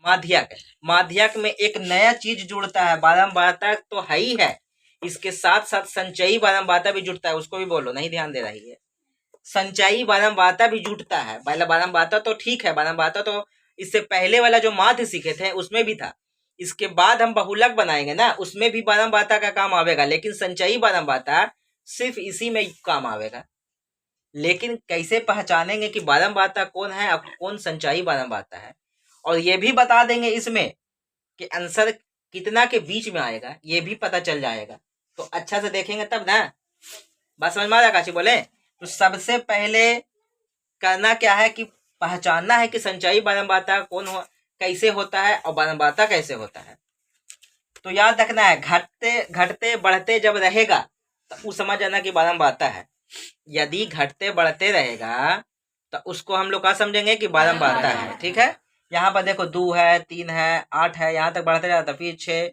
माध्यक, माध्यक में एक नया चीज जुड़ता है, बारंबारता तो है ही है, इसके साथ साथ संचयी बारंबारता भी जुड़ता है, उसको भी बोलो, नहीं ध्यान दे रही है। संचयी बारंबारता भी जुटता है, पहला बारंबारता तो ठीक है, बारंबारता तो इससे पहले वाला जो माध्य सीखे थे उसमें भी था, इसके बाद हम बहुलक बनाएंगे ना, उसमें भी बारंबारता का काम आवेगा, लेकिन संचयी बारंबारता सिर्फ इसी में काम आवेगा। लेकिन कैसे पहचानेंगे कि बारंबारता कौन है और कौन संचयी बारंबारता है, और ये भी बता देंगे इसमें कि आंसर कितना के बीच में आएगा, ये भी पता चल जाएगा। तो अच्छा से देखेंगे तब ना, बात समझ में आ रहा काशी बोले। तो सबसे पहले करना क्या है कि पहचानना है कि संचयी बारंबारता कौन हो, कैसे होता है और बारंबारता कैसे होता है। तो याद रखना है, घटते घटते बढ़ते जब रहेगा तो उस समझ जाना कि बारंबारता है। यदि घटते बढ़ते रहेगा तो उसको हम लोग क्या समझेंगे कि बारंबारता है। ठीक है, यहाँ पर देखो 2 है, 3 है, 8 है, यहाँ तक बढ़ते जाता, फिर 6,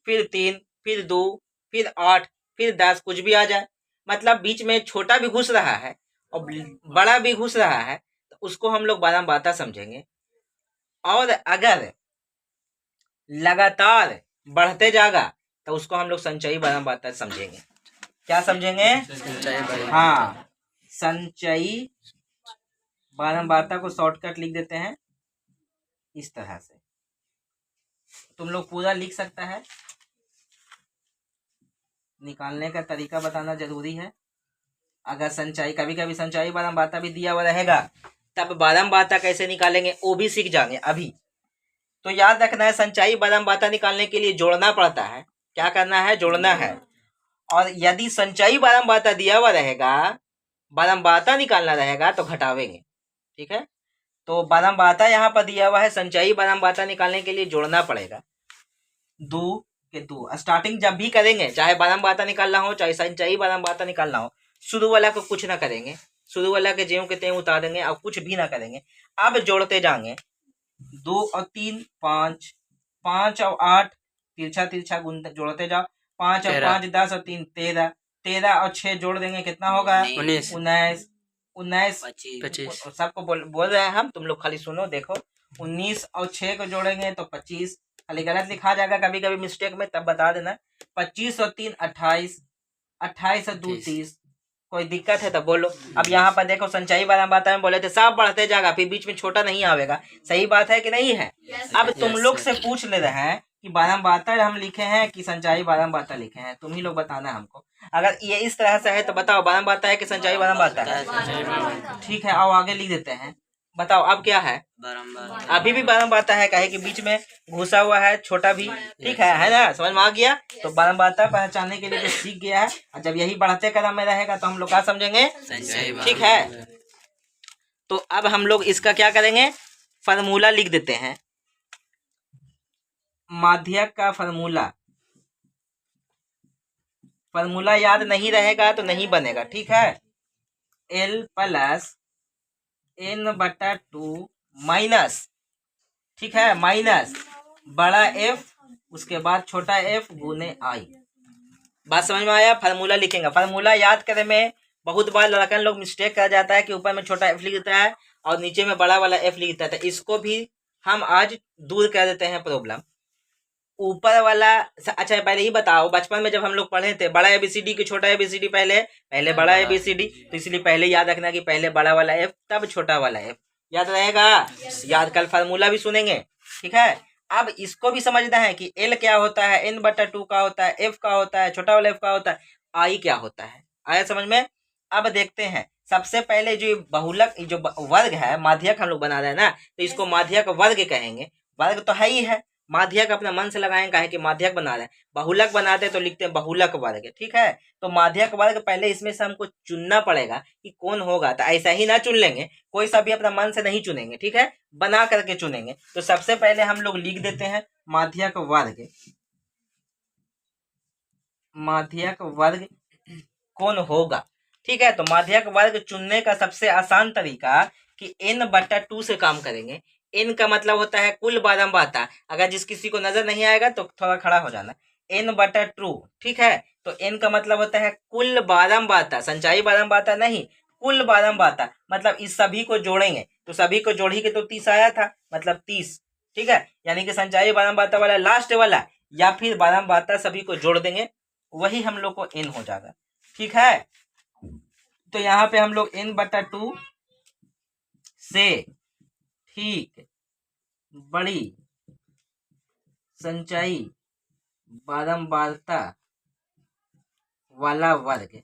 फिर 3, फिर 2, फिर 8, फिर 10, कुछ भी आ जाए, मतलब बीच में छोटा भी घुस रहा है और बड़ा भी घुस रहा है, तो उसको हम लोग बारंबारता समझेंगे। और अगर लगातार बढ़ते जाएगा तो उसको हम लोग संचयी बारंबारता समझेंगे। क्या समझेंगे? हाँ, संचयी बारंबारता को शॉर्टकट लिख देते हैं इस तरह से। तुम लोग पूरा लिख सकता है, निकालने का तरीका बताना जरूरी है। अगर संचयी, कभी कभी संचयी बारंबारता भी दिया हुआ रहेगा, तब बारंबारता कैसे निकालेंगे वो भी सीख जाएंगे अभी। तो याद रखना है, संचयी बारंबारता निकालने के लिए जोड़ना पड़ता है। क्या करना है? जोड़ना है। और यदि संचयी बारंबारता दिया हुआ रहेगा, बारंबारता निकालना रहेगा तो घटावेंगे। ठीक है, तो बारंबारता यहाँ पर दिया हुआ है, संचयी बारंबारता निकालने के लिए जोड़ना पड़ेगा। 2 के 2 स्टार्टिंग जब भी करेंगे, चाहे बारंबारता निकालना हो चाहे संचयी बारंबारता निकालना हो, शुरू वाला को कुछ ना करेंगे, शुरू वाला के ज्यों के त्यों उतार देंगे और कुछ भी ना करेंगे। अब जोड़ते जाएंगे, 2 और 3 5, 5 और 8, तिरछा तिरछा गुण जोड़ते जाओ, 5 और 5 10 और 3 13, 13 और 6 जोड़ देंगे, कितना होगा? 19, 19 25। सबको बोल रहे हैं हम, तुम लोग खाली सुनो देखो। 19 और 6 को जोड़ेंगे तो 25, खाली गलत लिखा जाएगा कभी कभी मिस्टेक में, तब बता देना। 25 और 3 28, 28 और 2 30। कोई दिक्कत है तो बोलो। अब यहाँ पर देखो, संचयी बारंबारता में बोले थे सब बढ़ते जाएगा, फिर बीच में छोटा नहीं आवेगा। सही बात है कि नहीं है? अब तुम लोग से पूछ ले रहे हैं कि बारंबारता हम लिखे हैं कि संचयी बारंबारता लिखे हैं, तुम ही लोग बताना हमको। अगर ये इस तरह से है तो बताओ बारंबारता है कि संचयी बारंबारता है? ठीक है, आओ आगे लिख देते हैं। बताओ अब क्या है? अभी भी बारंबारता है, कहे कि बीच में घुसा हुआ है छोटा भी। ठीक है ना, समझ में आ गया? तो बारंबारता पहचानने के लिए जो सीख गया है, और जब यही बढ़ते क्रम में रहेगा तो हम लोग क्या समझेंगे? ठीक है, तो अब हम लोग इसका क्या करेंगे? फार्मूला लिख देते हैं, माध्यक का फार्मूला। फार्मूला याद नहीं रहेगा तो नहीं बनेगा। ठीक है, L प्लस n/2 माइनस, ठीक है, माइनस बड़ा F उसके बाद छोटा f गुने I। बात समझ में आया? फार्मूला लिखेंगे। फार्मूला याद करने में बहुत बार लड़कन लोग मिस्टेक कर जाता है कि ऊपर में छोटा f लिख देता है और नीचे में बड़ा वाला f लिख देता है। इसको भी हम आज दूर कर देते हैं प्रॉब्लम। ऊपर वाला, अच्छा पहले ही बताओ, बचपन में जब हम लोग पढ़े थे, बड़ा ABCD की छोटा ABCD पहले बड़ा ABCD, तो इसलिए पहले याद रखना कि पहले बड़ा वाला F तब छोटा वाला F। याद रहेगा? याद, कल फार्मूला भी सुनेंगे। ठीक है, अब इसको भी समझना है कि L क्या होता है, n/2 का होता है, F का होता है, छोटा वाला F का होता है, I क्या होता है। आया समझ में? अब देखते हैं, सबसे पहले जो बहुलक, जो वर्ग है, माध्यक हम लोग बना रहे हैं ना, तो इसको माध्यक वर्ग कहेंगे। वर्ग तो है ही है, माध्यक अपना मन से लगाएंगे, काहे कि माध्यक बना रहे हैं। बहुलक बनाते तो लिखते हैं बहुलक वर्ग। ठीक है, तो माध्यक वर्ग पहले इसमें से हमको चुनना पड़ेगा कि कौन होगा। तो ऐसा ही ना चुन लेंगे, कोई सा भी अपना मन से नहीं चुनेंगे। ठीक है, बना करके चुनेंगे। तो सबसे पहले हम लोग लिख देते हैं माध्यक वर्ग। माध्यक वर्ग कौन होगा? ठीक है, तो माध्यक वर्ग चुनने का सबसे आसान तरीका कि n/2 से काम करेंगे। n का मतलब होता है कुल बारंबारता। अगर जिस किसी को नजर नहीं आएगा तो थोड़ा खड़ा हो जाना। n/2, ठीक है, तो n का मतलब होता है कुल बारंबारता, संचयी बारंबारता नहीं, कुल बारंबारता। मतलब इस सभी को जोड़ेंगे तो सभी को जोड़ी के तो 30 आया था, मतलब 30 ठीक है, यानी कि संचाई बादाम बाता वाला लास्ट वाला या फिर बादाम बाता सभी को जोड़ देंगे, वही हम लोग को n हो जाएगा। ठीक है, तो यहाँ पे हम लोग n/2 से ठीक बड़ी संचाई बादाम बाता वाला वर्ग,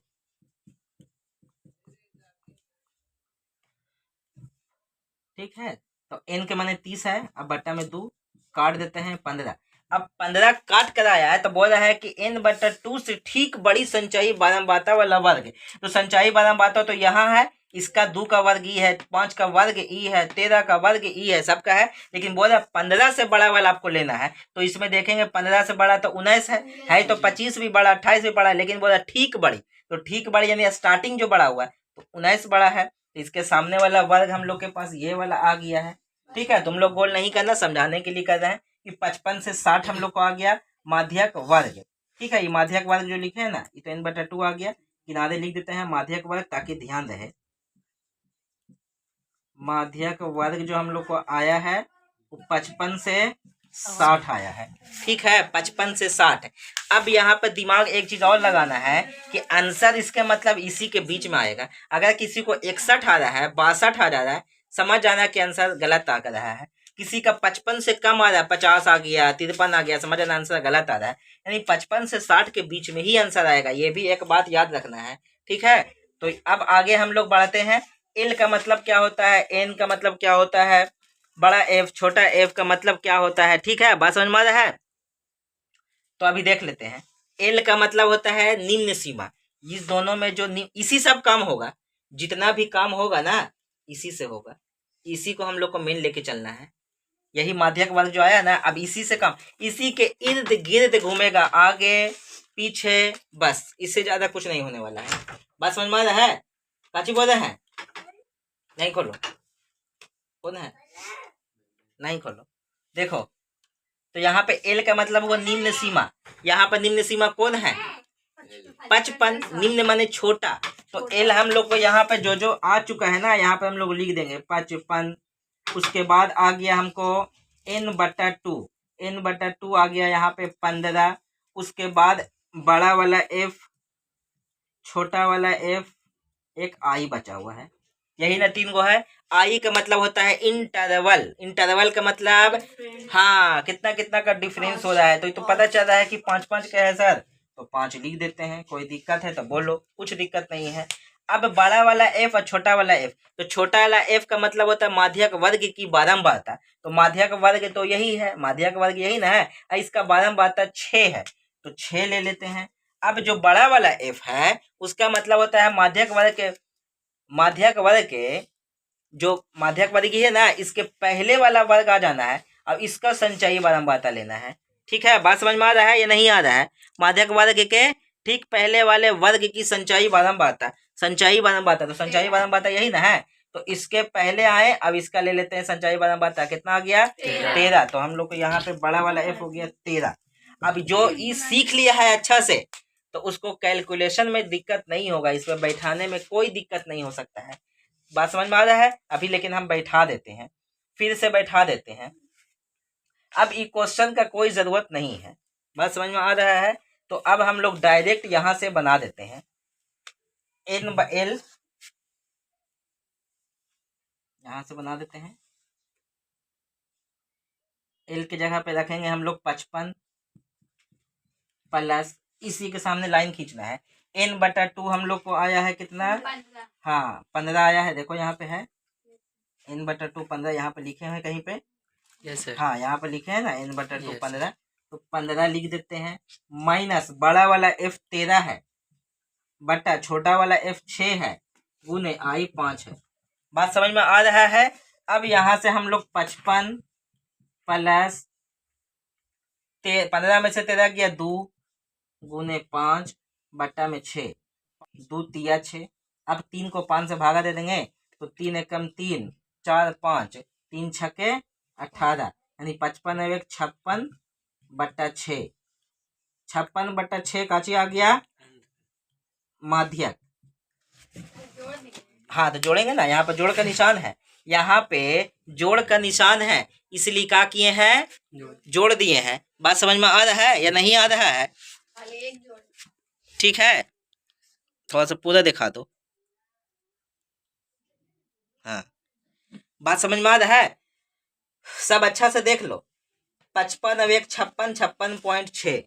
ठीक है, तो n के माने 30 है, अब बट्टा में 2 काट देते हैं 15। अब 15 काट कर आया है तो बोल रहा है कि n/2 से ठीक बड़ी संचाई बादाम बाता वाला वर्ग। तो संचाई बादाम बाता तो यहाँ है, इसका 2 का वर्ग ई है, 5 का वर्ग ई है, 13 का वर्ग ई है, सबका है, लेकिन बोला 15 से बड़ा वाला आपको लेना है। तो इसमें देखेंगे 15 से बड़ा तो 19 है तो 25 भी बड़ा, 28 भी बड़ा, लेकिन बोला ठीक बड़ी, तो ठीक बड़ी यानी स्टार्टिंग जो बड़ा हुआ है तो 19 बड़ा है, तो इसके सामने वाला वर्ग हम लोग के पास ये वाला आ गया है। ठीक है, तुम लोग गोल नहीं करना, समझाने के लिए कर रहे हैं कि 55 से 60 हम लोग को आ गया माध्यक वर्ग। ठीक है, ये माध्यक वर्ग जो लिखे है ना, ये तो n/2 आ गया, किनारे लिख देते हैं माध्यक वर्ग ताकि ध्यान रहे। माध्यक वर्ग जो हम लोग को आया है वो 55 से 60 आया है। ठीक है, 55 से 60। अब यहाँ पर दिमाग एक चीज और लगाना है कि आंसर इसके मतलब इसी के बीच में आएगा। अगर किसी को 61 आ रहा है, 62 आ रहा है, समझ जाना कि आंसर गलत आ रहा है। किसी का 55 से कम आ रहा है, 50 आ गया, 53 आ गया, समझ जाना आंसर गलत आ रहा है। यानी 55 से 60 के बीच में ही आंसर आएगा, ये भी एक बात याद रखना है। ठीक है, तो अब आगे हम लोग बढ़ते हैं। एल का मतलब क्या होता है, एन का मतलब क्या होता है, बड़ा एफ छोटा एफ का मतलब क्या होता है। ठीक है, बात समझ में आ रहा है? तो अभी देख लेते हैं। एल का मतलब होता है निम्न सीमा। इस दोनों में जो इसी सब काम होगा, जितना भी काम होगा ना इसी से होगा, इसी को हम लोग को मेन लेके चलना है। यही माध्यक वर्ग जो आया ना, अब इसी से काम, इसी के इर्द गिर्द घूमेगा, आगे पीछे, बस इससे ज्यादा कुछ नहीं होने वाला है। बात समझ में आ रहा है? काची बोल रहे हैं? नहीं खोलो, कौन है? नहीं खोलो, देखो तो यहाँ पे एल का मतलब हुआ निम्न सीमा। यहाँ पर निम्न सीमा कौन है? 55। निम्न माने छोटा, तो एल हम लोग को यहाँ पे जो जो आ चुका है ना, यहाँ पे हम लोग लिख देंगे 55। उसके बाद आ गया हमको n/2, n/2 आ गया यहाँ पे 15। उसके बाद बड़ा वाला एफ, छोटा वाला एफ, एक आई बचा हुआ है, यही ना 3 गो है। आई का मतलब होता है इंटरवल, इंटरवल का मतलब हाँ कितना कितना का डिफरेंस हो रहा है। तो पता चल रहा है कि 5-5 का है सर, तो 5 लिख देते हैं। कोई दिक्कत है तो बोलो, कुछ दिक्कत नहीं है। अब बड़ा वाला एफ और छोटा वाला एफ, तो छोटा वाला एफ का मतलब होता है माध्यक वर्ग की बारंबारता। तो माध्यक वर्ग तो यही है, माध्यक वर्ग यही ना है, इसका बारंबारता 6 है, तो 6 ले लेते हैं। अब जो बड़ा वाला एफ है उसका मतलब होता है माध्यक वर्ग के, माध्यक वर्ग के जो माध्यक वर्ग है ना, इसके पहले वाला वर्ग आ जाना है। अब इसका संचयी बारंबारता लेना है। ठीक है, बात समझ में आ रहा है या नहीं आ रहा है? माध्यक वर्ग के ठीक पहले वाले वर्ग की संचयी बारंबारता, संचयी बारंबारता, तो संचयी बारंबारता यही ना है, तो इसके पहले आए। अब इसका ले लेते हैं संचयी बारंबारता, कितना आ गया? 13। तो हम लोग को यहाँ पे बड़ा वाला एफ हो गया 13। अब जो ई सीख लिया है अच्छा से, तो उसको कैलकुलेशन में दिक्कत नहीं होगा, इसमें बैठाने में कोई दिक्कत नहीं हो सकता है। बात समझ में आ रहा है? अभी लेकिन हम बैठा देते हैं, फिर से बैठा देते हैं। अब ई क्वेश्चन का कोई जरूरत नहीं है, बात समझ में आ रहा है? तो अब हम लोग डायरेक्ट यहां से बना देते हैं n/l, यहां से बना देते हैं। एल की जगह पे रखेंगे हम लोग 55 प्लस, इसी के सामने लाइन खींचना है। n/2 हम लोग को आया है कितना? हाँ 15 आया है, देखो यहाँ पे है n/2 15, यहाँ पे लिखे हैं कहीं पे? yes, हाँ यहाँ पे लिखे हैं ना n/2 15, तो 15 लिख देते हैं। माइनस बड़ा वाला f 13 है, बटा छोटा वाला f 6 है, गुने आई 5 है। बात समझ में आ रहा है? अब यहाँ से हम लोग 55 प्लस 15 में से 13 गया 2, गुने 5 बट्टा में 6, 2 तिया 6। अब 3 को 5 से भागा दे देंगे, तो 3 एकम 3, 4 5, 3 छके 18, यानी 55 एक 56 बट्टा 6, 56 बट्टा 6 काची आ गया? माध्यक। हाँ तो जोड़ेंगे ना, यहाँ पर जोड़ का निशान है, यहाँ पे जोड़ का निशान है, इसलिए क्या किए हैं, जोड़ दिए हैं। बात समझ में आ रहा है या नहीं आ रहा है? ठीक है, थोड़ा सा पूरा दिखा दो। हाँ, बात समझ में आ रहा है? सब अच्छा से देख लो। 55 अब 1 56, 56.6।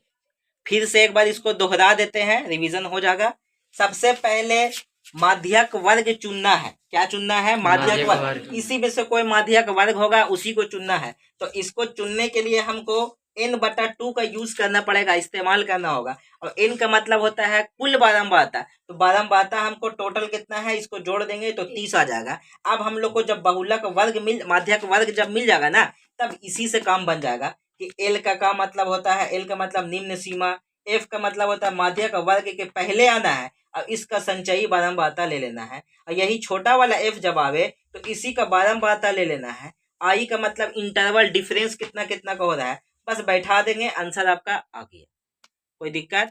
फिर से एक बार इसको दोहरा देते हैं, रिवीजन हो जाएगा। सबसे पहले माध्यक वर्ग चुनना है। क्या चुनना है? माध्यक वर्ग। इसी में से कोई माध्यक वर्ग होगा उसी को चुनना है। तो इसको चुनने के लिए हमको n/2 का यूज करना पड़ेगा, इस्तेमाल करना होगा। और n का मतलब होता है कुल बारंबारता। तो बारंबारता हमको टोटल कितना है, इसको जोड़ देंगे तो 30 आ जाएगा। अब हम लोग को जब बहुलक वर्ग माध्यक वर्ग जब मिल जाएगा ना, तब इसी से काम बन जाएगा कि l का मतलब होता है, l का मतलब निम्न सीमा, f का मतलब होता है माध्यक वर्ग के पहले आना है और इसका संचयी बारंबारता ले लेना है। और यही छोटा वाला f जब आवे तो इसी का बारंबारता ले लेना है। आई का मतलब इंटरवल डिफरेंस कितना कितना का हो रहा है, बस बैठा देंगे, आंसर आपका आ गया। कोई दिक्कत?